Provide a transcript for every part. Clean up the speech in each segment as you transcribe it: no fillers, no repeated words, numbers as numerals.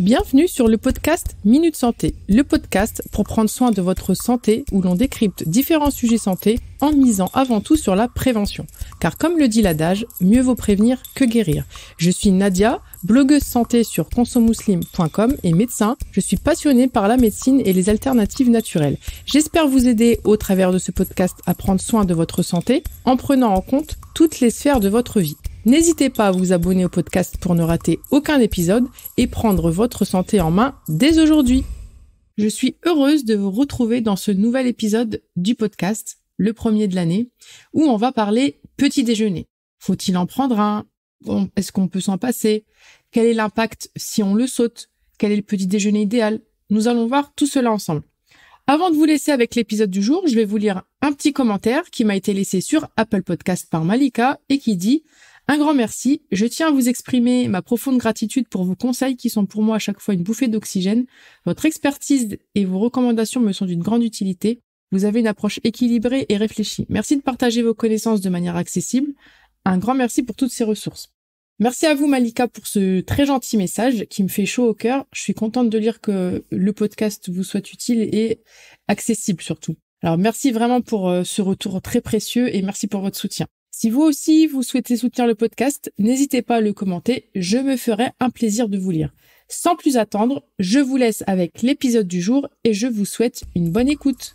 Bienvenue sur le podcast Minute Santé, le podcast pour prendre soin de votre santé où l'on décrypte différents sujets santé en misant avant tout sur la prévention. Car comme le dit l'adage, mieux vaut prévenir que guérir. Je suis Nadia, blogueuse santé sur consomuslim.com et médecin. Je suis passionnée par la médecine et les alternatives naturelles. J'espère vous aider au travers de ce podcast à prendre soin de votre santé en prenant en compte toutes les sphères de votre vie. N'hésitez pas à vous abonner au podcast pour ne rater aucun épisode et prendre votre santé en main dès aujourd'hui. Je suis heureuse de vous retrouver dans ce nouvel épisode du podcast, le premier de l'année, où on va parler petit déjeuner. Faut-il en prendre un? Est-ce qu'on peut s'en passer? Quel est l'impact si on le saute? Quel est le petit déjeuner idéal? Nous allons voir tout cela ensemble. Avant de vous laisser avec l'épisode du jour, je vais vous lire un petit commentaire qui m'a été laissé sur Apple Podcast par Malika et qui dit: un grand merci, je tiens à vous exprimer ma profonde gratitude pour vos conseils qui sont pour moi à chaque fois une bouffée d'oxygène. Votre expertise et vos recommandations me sont d'une grande utilité. Vous avez une approche équilibrée et réfléchie. Merci de partager vos connaissances de manière accessible. Un grand merci pour toutes ces ressources. Merci à vous Malika pour ce très gentil message qui me fait chaud au cœur. Je suis contente de lire que le podcast vous soit utile et accessible surtout. Alors merci vraiment pour ce retour très précieux et merci pour votre soutien. Si vous aussi, vous souhaitez soutenir le podcast, n'hésitez pas à le commenter, je me ferai un plaisir de vous lire. Sans plus attendre, je vous laisse avec l'épisode du jour et je vous souhaite une bonne écoute.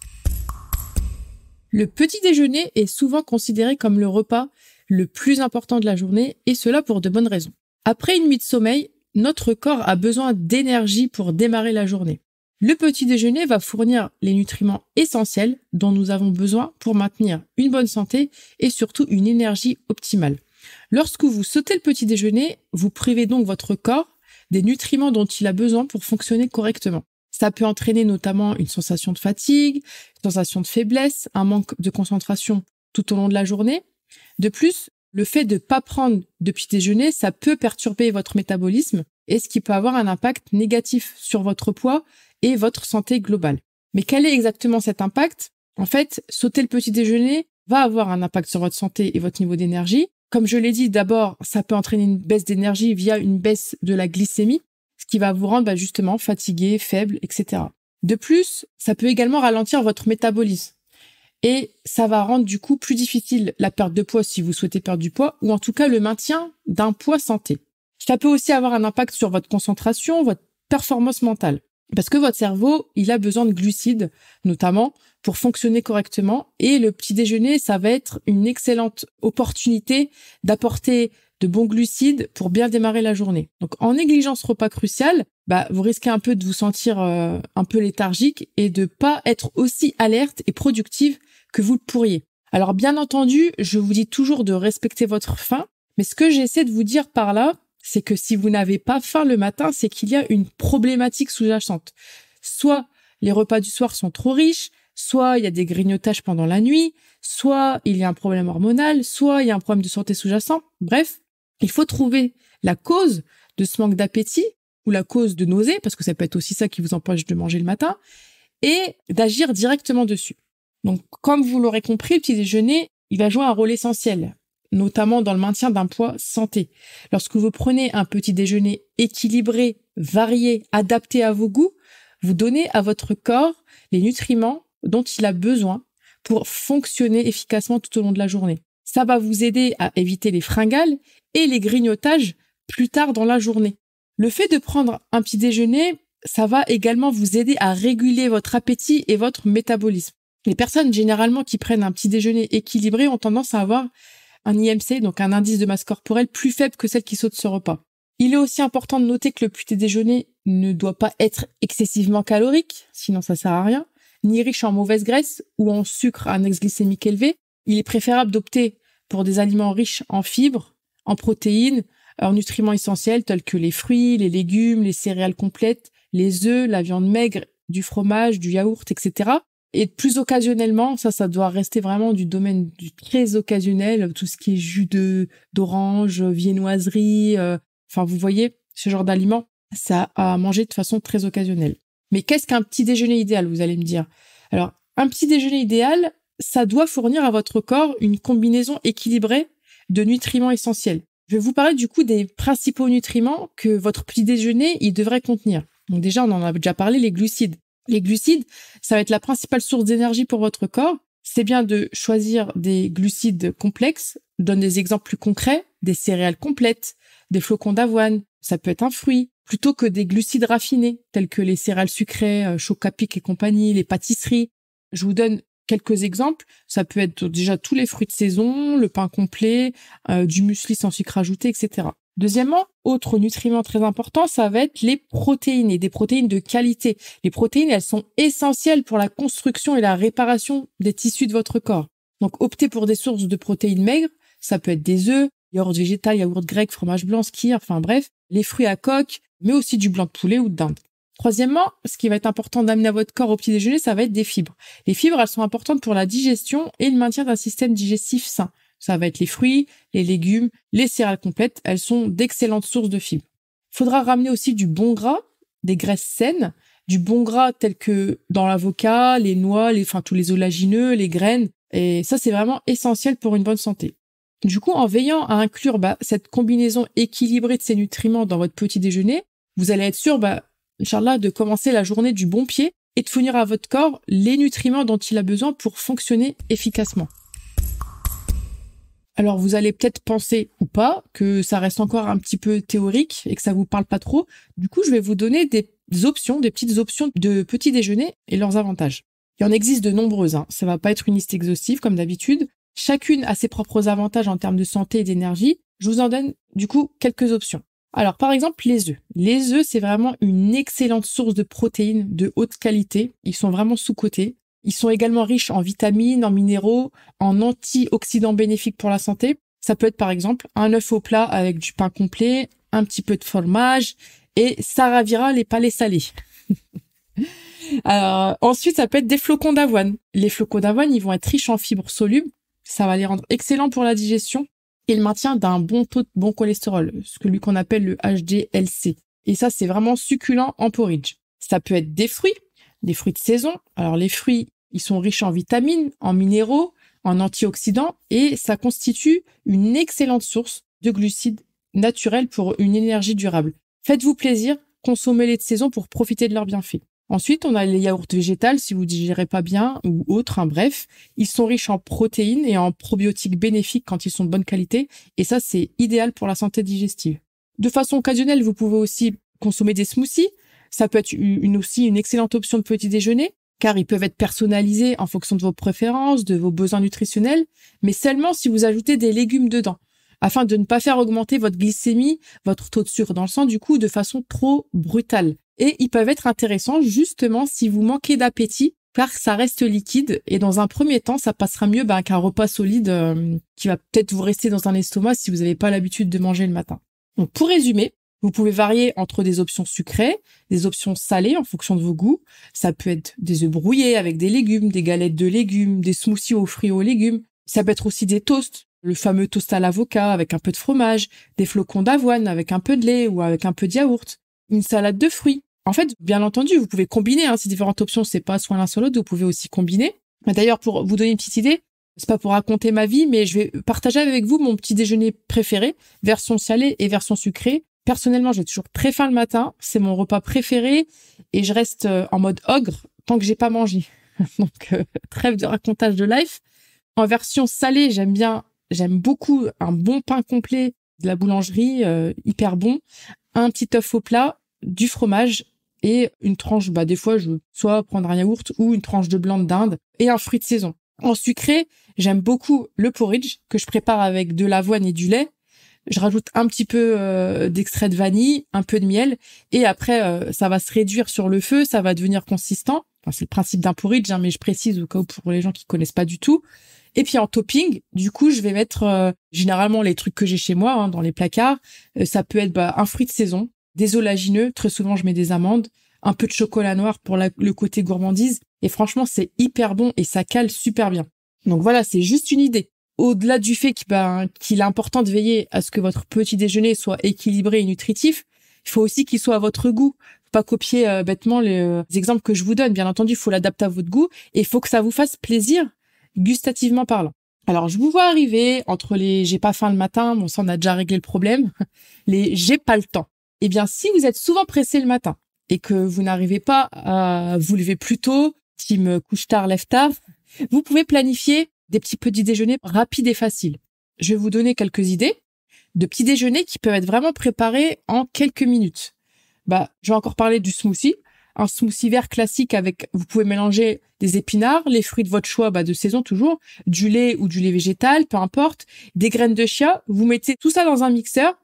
Le petit déjeuner est souvent considéré comme le repas le plus important de la journée et cela pour de bonnes raisons. Après une nuit de sommeil, notre corps a besoin d'énergie pour démarrer la journée. Le petit déjeuner va fournir les nutriments essentiels dont nous avons besoin pour maintenir une bonne santé et surtout une énergie optimale. Lorsque vous sautez le petit déjeuner, vous privez donc votre corps des nutriments dont il a besoin pour fonctionner correctement. Ça peut entraîner notamment une sensation de fatigue, une sensation de faiblesse, un manque de concentration tout au long de la journée. De plus, le fait de ne pas prendre de petit déjeuner, ça peut perturber votre métabolisme et ce qui peut avoir un impact négatif sur votre poids et votre santé globale. Mais quel est exactement cet impact? En fait, sauter le petit déjeuner va avoir un impact sur votre santé et votre niveau d'énergie. Comme je l'ai dit, d'abord, ça peut entraîner une baisse d'énergie via une baisse de la glycémie, ce qui va vous rendre justement fatigué, faible, etc. De plus, ça peut également ralentir votre métabolisme. Et ça va rendre du coup plus difficile la perte de poids si vous souhaitez perdre du poids, ou en tout cas le maintien d'un poids santé. Ça peut aussi avoir un impact sur votre concentration, votre performance mentale. Parce que votre cerveau, il a besoin de glucides, notamment, pour fonctionner correctement. Et le petit déjeuner, ça va être une excellente opportunité d'apporter de bons glucides pour bien démarrer la journée. Donc, en négligeant ce repas crucial, vous risquez un peu de vous sentir un peu léthargique et de pas être aussi alerte et productive que vous le pourriez. Alors, bien entendu, je vous dis toujours de respecter votre faim, mais ce que j'essaie de vous dire par là, c'est que si vous n'avez pas faim le matin, c'est qu'il y a une problématique sous-jacente. Soit les repas du soir sont trop riches, soit il y a des grignotages pendant la nuit, soit il y a un problème hormonal, soit il y a un problème de santé sous-jacent. Bref, il faut trouver la cause de ce manque d'appétit ou la cause de nausée, parce que ça peut être aussi ça qui vous empêche de manger le matin, et d'agir directement dessus. Donc, comme vous l'aurez compris, le petit déjeuner, il va jouer un rôle essentiel, notamment dans le maintien d'un poids santé. Lorsque vous prenez un petit déjeuner équilibré, varié, adapté à vos goûts, vous donnez à votre corps les nutriments dont il a besoin pour fonctionner efficacement tout au long de la journée. Ça va vous aider à éviter les fringales et les grignotages plus tard dans la journée. Le fait de prendre un petit déjeuner, ça va également vous aider à réguler votre appétit et votre métabolisme. Les personnes généralement qui prennent un petit déjeuner équilibré ont tendance à avoir un IMC, donc un indice de masse corporelle plus faible que celle qui saute ce repas. Il est aussi important de noter que le petit déjeuner ne doit pas être excessivement calorique, sinon ça sert à rien, ni riche en mauvaise graisse ou en sucre à index glycémique élevé. Il est préférable d'opter pour des aliments riches en fibres, en protéines, en nutriments essentiels tels que les fruits, les légumes, les céréales complètes, les œufs, la viande maigre, du fromage, du yaourt, etc. Et plus occasionnellement, ça doit rester vraiment du domaine du très occasionnel, tout ce qui est jus d'orange, viennoiserie, vous voyez, ce genre d'aliments, ça à manger de façon très occasionnelle. Mais qu'est-ce qu'un petit déjeuner idéal, vous allez me dire? Alors, un petit déjeuner idéal, ça doit fournir à votre corps une combinaison équilibrée de nutriments essentiels. Je vais vous parler du coup des principaux nutriments que votre petit déjeuner il devrait contenir. Donc déjà, on en a déjà parlé, les glucides. Les glucides, ça va être la principale source d'énergie pour votre corps. C'est bien de choisir des glucides complexes. Je donne des exemples plus concrets, des céréales complètes, des flocons d'avoine, ça peut être un fruit, plutôt que des glucides raffinés, tels que les céréales sucrées, Choc-A-Pic et compagnie, les pâtisseries. Je vous donne quelques exemples. Ça peut être déjà tous les fruits de saison, le pain complet, du muesli sans sucre ajouté, etc. Deuxièmement, autre nutriment très important, ça va être les protéines et des protéines de qualité. Les protéines, elles sont essentielles pour la construction et la réparation des tissus de votre corps. Donc, optez pour des sources de protéines maigres. Ça peut être des œufs, yaourt végétal, yaourt grec, fromage blanc, skyr, enfin bref, les fruits à coque, mais aussi du blanc de poulet ou de dinde. Troisièmement, ce qui va être important d'amener à votre corps au petit déjeuner, ça va être des fibres. Les fibres, elles sont importantes pour la digestion et le maintien d'un système digestif sain. Ça va être les fruits, les légumes, les céréales complètes. Elles sont d'excellentes sources de fibres. Il faudra ramener aussi du bon gras, des graisses saines, du bon gras tel que dans l'avocat, les noix, tous les oléagineux, les graines. Et ça, c'est vraiment essentiel pour une bonne santé. Du coup, en veillant à inclure cette combinaison équilibrée de ces nutriments dans votre petit déjeuner, vous allez être sûr, Inch'Allah, de commencer la journée du bon pied et de fournir à votre corps les nutriments dont il a besoin pour fonctionner efficacement. Alors, vous allez peut-être penser ou pas que ça reste encore un petit peu théorique et que ça vous parle pas trop. Du coup, je vais vous donner des petites options de petit déjeuner et leurs avantages. Il y en existe de nombreuses, hein. Ça va pas être une liste exhaustive comme d'habitude. Chacune a ses propres avantages en termes de santé et d'énergie. Je vous en donne, du coup, quelques options. Alors, par exemple, les œufs. Les œufs, c'est vraiment une excellente source de protéines de haute qualité. Ils sont vraiment sous-cotés. Ils sont également riches en vitamines, en minéraux, en antioxydants bénéfiques pour la santé. Ça peut être, par exemple, un œuf au plat avec du pain complet, un petit peu de fromage, et ça ravira les palais salés. Ensuite, ça peut être des flocons d'avoine. Les flocons d'avoine, ils vont être riches en fibres solubles. Ça va les rendre excellents pour la digestion et le maintien d'un bon taux de bon cholestérol, celui qu'on appelle le HDLC. Et ça, c'est vraiment succulent en porridge. Ça peut être des fruits de saison. Alors, les fruits, ils sont riches en vitamines, en minéraux, en antioxydants et ça constitue une excellente source de glucides naturels pour une énergie durable. Faites-vous plaisir, consommez-les de saison pour profiter de leurs bienfaits. Ensuite, on a les yaourts végétales, si vous digérez pas bien ou autre, bref. Ils sont riches en protéines et en probiotiques bénéfiques quand ils sont de bonne qualité. Et ça, c'est idéal pour la santé digestive. De façon occasionnelle, vous pouvez aussi consommer des smoothies. Ça peut être aussi une excellente option de petit déjeuner, car ils peuvent être personnalisés en fonction de vos préférences, de vos besoins nutritionnels, mais seulement si vous ajoutez des légumes dedans, afin de ne pas faire augmenter votre glycémie, votre taux de sucre dans le sang, du coup, de façon trop brutale. Et ils peuvent être intéressants justement si vous manquez d'appétit, car ça reste liquide et dans un premier temps, ça passera mieux qu'un repas solide qui va peut-être vous rester dans un estomac si vous n'avez pas l'habitude de manger le matin. Donc pour résumer, vous pouvez varier entre des options sucrées, des options salées en fonction de vos goûts. Ça peut être des œufs brouillés avec des légumes, des galettes de légumes, des smoothies aux fruits et aux légumes. Ça peut être aussi des toasts, le fameux toast à l'avocat avec un peu de fromage, des flocons d'avoine avec un peu de lait ou avec un peu de yaourt, une salade de fruits. En fait, bien entendu, vous pouvez combiner ces différentes options, c'est pas soit l'un soit l'autre, vous pouvez aussi combiner. D'ailleurs, pour vous donner une petite idée, c'est pas pour raconter ma vie, mais je vais partager avec vous mon petit déjeuner préféré, version salée et version sucrée. Personnellement, j'ai toujours très faim le matin, c'est mon repas préféré et je reste en mode ogre tant que j'ai pas mangé. Donc, trêve de racontage de life. En version salée, j'aime beaucoup un bon pain complet de la boulangerie, hyper bon, un petit œuf au plat, du fromage et une tranche, des fois, je veux soit prendre un yaourt ou une tranche de blanc de dinde et un fruit de saison. En sucré, j'aime beaucoup le porridge que je prépare avec de l'avoine et du lait. Je rajoute un petit peu d'extrait de vanille, un peu de miel et après, ça va se réduire sur le feu, ça va devenir consistant. Enfin, c'est le principe d'un porridge, mais je précise au cas où pour les gens qui connaissent pas du tout. Et puis en topping, du coup, je vais mettre généralement les trucs que j'ai chez moi dans les placards. Ça peut être un fruit de saison, des oléagineux, très souvent je mets des amandes, un peu de chocolat noir pour le côté gourmandise. Et franchement, c'est hyper bon et ça cale super bien. Donc voilà, c'est juste une idée. Au-delà du fait qu'il est important de veiller à ce que votre petit déjeuner soit équilibré et nutritif, il faut aussi qu'il soit à votre goût. Faut pas copier bêtement les exemples que je vous donne. Bien entendu, il faut l'adapter à votre goût et il faut que ça vous fasse plaisir gustativement parlant. Alors, je vous vois arriver entre les j'ai pas faim le matin, bon ça on a déjà réglé le problème, les j'ai pas le temps. Eh bien, si vous êtes souvent pressé le matin et que vous n'arrivez pas à vous lever plus tôt, team couche tard, lève tard, vous pouvez planifier des petits déjeuners rapides et faciles. Je vais vous donner quelques idées de petits déjeuners qui peuvent être vraiment préparés en quelques minutes. Je vais encore parler du smoothie. Un smoothie vert classique avec, vous pouvez mélanger des épinards, les fruits de votre choix, de saison toujours, du lait ou du lait végétal, peu importe, des graines de chia. Vous mettez tout ça dans un mixeur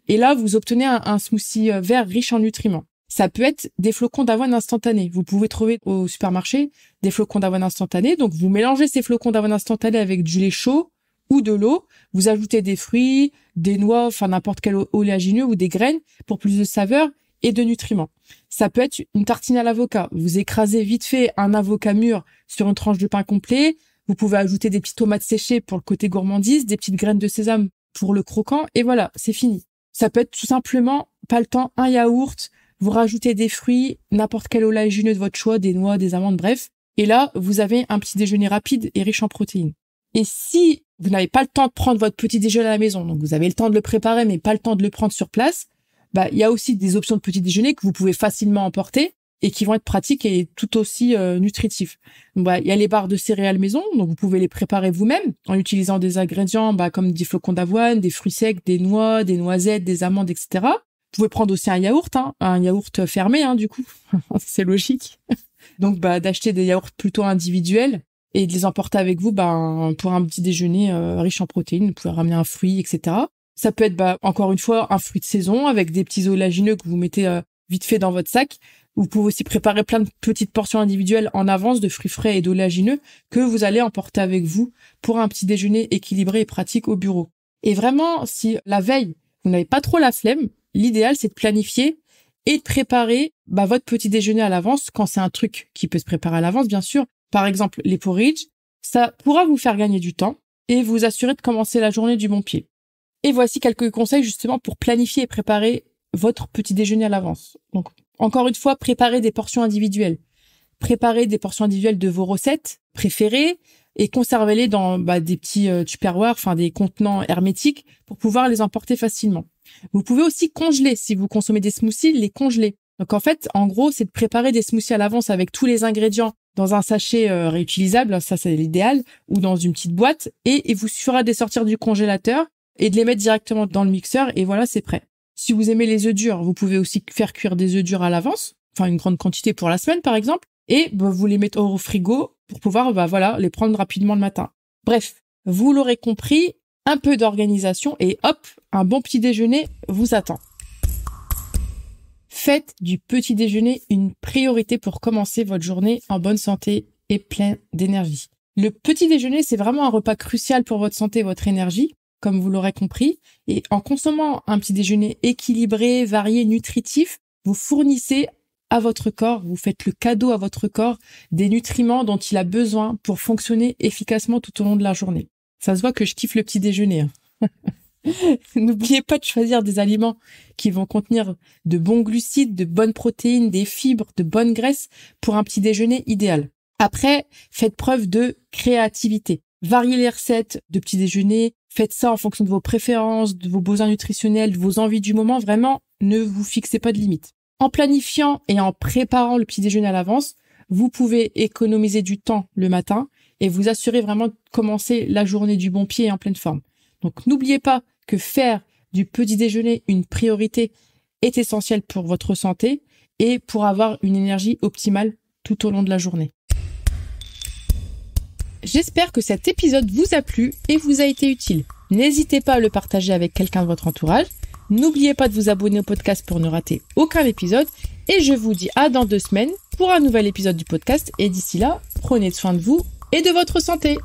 et là, vous obtenez un smoothie vert riche en nutriments. Ça peut être des flocons d'avoine instantanés. Vous pouvez trouver au supermarché des flocons d'avoine instantanés. Donc, vous mélangez ces flocons d'avoine instantanés avec du lait chaud ou de l'eau. Vous ajoutez des fruits, des noix, enfin n'importe quel oléagineux ou des graines pour plus de saveur et de nutriments. Ça peut être une tartine à l'avocat. Vous écrasez vite fait un avocat mûr sur une tranche de pain complet. Vous pouvez ajouter des petites tomates séchées pour le côté gourmandise, des petites graines de sésame pour le croquant, et voilà, c'est fini. Ça peut être tout simplement, pas le temps, un yaourt, vous rajoutez des fruits, n'importe quel oléagineux de votre choix, des noix, des amandes, bref. Et là, vous avez un petit déjeuner rapide et riche en protéines. Et si vous n'avez pas le temps de prendre votre petit déjeuner à la maison, donc vous avez le temps de le préparer, mais pas le temps de le prendre sur place, il y a aussi des options de petit déjeuner que vous pouvez facilement emporter et qui vont être pratiques et tout aussi nutritifs. Il y a les barres de céréales maison, donc vous pouvez les préparer vous-même en utilisant des ingrédients comme des flocons d'avoine, des fruits secs, des noix, des noisettes, des amandes, etc. Vous pouvez prendre aussi un yaourt fermé, du coup, c'est logique. Donc d'acheter des yaourts plutôt individuels et de les emporter avec vous pour un petit déjeuner riche en protéines. Vous pouvez ramener un fruit, etc. Ça peut être, encore une fois, un fruit de saison avec des petits oléagineux que vous mettez vite fait dans votre sac. Vous pouvez aussi préparer plein de petites portions individuelles en avance de fruits frais et d'oléagineux que vous allez emporter avec vous pour un petit déjeuner équilibré et pratique au bureau. Et vraiment, si la veille, vous n'avez pas trop la flemme, l'idéal, c'est de planifier et de préparer votre petit déjeuner à l'avance quand c'est un truc qui peut se préparer à l'avance, bien sûr. Par exemple, les porridge, ça pourra vous faire gagner du temps et vous assurer de commencer la journée du bon pied. Et voici quelques conseils justement pour planifier et préparer votre petit déjeuner à l'avance. Donc, encore une fois, préparez des portions individuelles. Préparez des portions individuelles de vos recettes préférées et conservez-les dans des petits tupperwares, des contenants hermétiques pour pouvoir les emporter facilement. Vous pouvez aussi congeler, si vous consommez des smoothies, les congeler. Donc en fait, en gros, c'est de préparer des smoothies à l'avance avec tous les ingrédients dans un sachet réutilisable, ça c'est l'idéal, ou dans une petite boîte, et il vous suffira de les sortir du congélateur et de les mettre directement dans le mixeur, et voilà, c'est prêt. Si vous aimez les œufs durs, vous pouvez aussi faire cuire des œufs durs à l'avance, une grande quantité pour la semaine par exemple, et vous les mettez au frigo pour pouvoir les prendre rapidement le matin. Bref, vous l'aurez compris, un peu d'organisation et hop, un bon petit déjeuner vous attend. Faites du petit déjeuner une priorité pour commencer votre journée en bonne santé et plein d'énergie. Le petit déjeuner, c'est vraiment un repas crucial pour votre santé et votre énergie, comme vous l'aurez compris. Et en consommant un petit déjeuner équilibré, varié, nutritif, vous fournissez à votre corps, vous faites le cadeau à votre corps des nutriments dont il a besoin pour fonctionner efficacement tout au long de la journée. Ça se voit que je kiffe le petit déjeuner. N'oubliez pas de choisir des aliments qui vont contenir de bons glucides, de bonnes protéines, des fibres, de bonnes graisses pour un petit déjeuner idéal. Après, faites preuve de créativité. Variez les recettes de petit déjeuner, faites ça en fonction de vos préférences, de vos besoins nutritionnels, de vos envies du moment. Vraiment, ne vous fixez pas de limites. En planifiant et en préparant le petit déjeuner à l'avance, vous pouvez économiser du temps le matin et vous assurer vraiment de commencer la journée du bon pied et en pleine forme. Donc n'oubliez pas que faire du petit déjeuner une priorité est essentiel pour votre santé et pour avoir une énergie optimale tout au long de la journée. J'espère que cet épisode vous a plu et vous a été utile. N'hésitez pas à le partager avec quelqu'un de votre entourage. N'oubliez pas de vous abonner au podcast pour ne rater aucun épisode. Et je vous dis à dans 2 semaines pour un nouvel épisode du podcast. Et d'ici là, prenez soin de vous et de votre santé.